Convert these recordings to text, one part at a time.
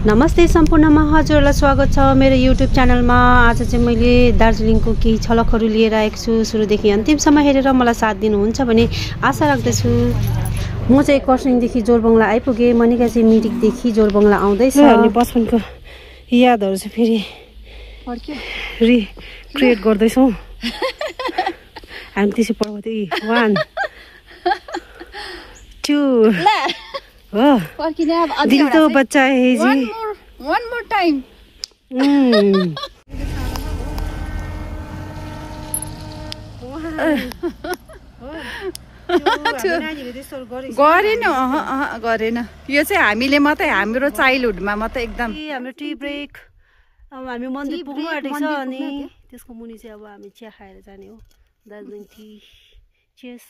नमस्ते सम्पूर्णमा हजुरलाई स्वागत छ मेरो युट्युब च्यानलमा। आज चाहिँ मैले दार्जिलिङको केही झलकहरू लिएर आएको छु। सुरुदेखि अन्तिमसम्म हेरेर मलाई साथ दिनुहुन्छ भने आशा राख्दछु। म चाहिँ कर्सियङदेखि जोरबङ्गला आइपुगेँ। मनिका चाहिँ मिरिकदेखि जोरबङ्गला आउँदैछ। अनि बचपनको यादहरू चाहिँ फेरि रिक्रिएट गर्दैछौँ। हामी त्यसै पढाउँदै 1 2 हो दिल तो बच्चा है जी। One more time. गरेन यो चाहिँ हामीले मात्रै हाम्रो चाइल्डहुडमा मात्रै एकदम हाम्रो टी ब्रेक। अब हामी मन्दिर पुग्नु आँटेको छ अनि त्यसको मुनि चाहिँ अब हामी चिया खाएर जाने हो। दार्जिलिङ टी चेस।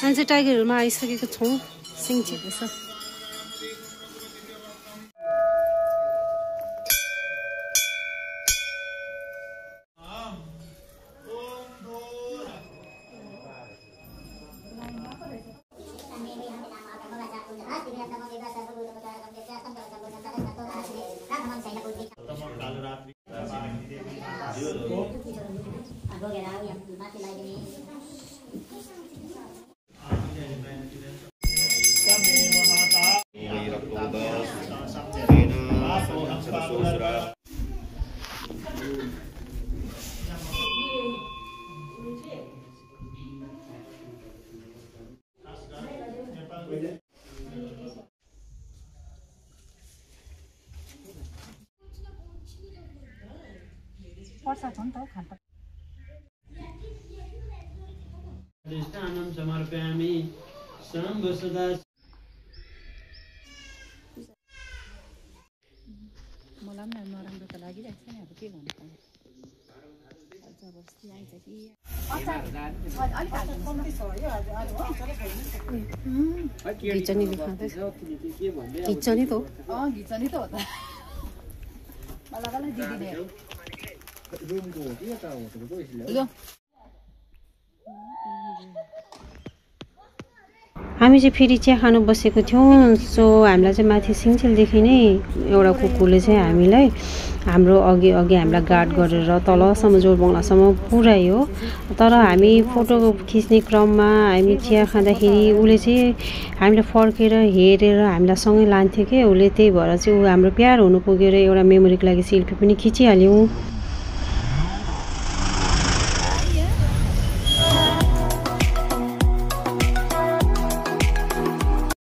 हामी चाहिँ टाइगर हिलमा आइसकेको छौँ। सिङचेको छ। समर्पयामि शम्भ सदा। मलाई पनि नराम्रो त लागिरहेको छ नि। अब के भन्नु जबरजस्ती आइन्छ कि घिचनी देखाउँदैछ। घिचनी त हो। घिचनी त हो त। मलाई दिदीले हामी चाहिँ फेरि चिया खानु बसेको थियौँ। सो हामीलाई चाहिँ माथि सिङचेलदेखि नै एउटा कुकुरले चाहिँ हामीलाई हाम्रो अघि हामीलाई गार्ड गरेर तलसम्म जोरबङ्गलासम्म पुर्यायो। तर हामी फोटो खिच्ने क्रममा हामी चिया खाँदाखेरि उसले चाहिँ हामीलाई फर्केर हेरेर हामीलाई सँगै लान्थ्यो कि उसले। त्यही भएर चाहिँ ऊ हाम्रो प्यार हुनु पुगेर एउटा मेमोरीको लागि सेल्फी पनि खिचिहाल्यौँ।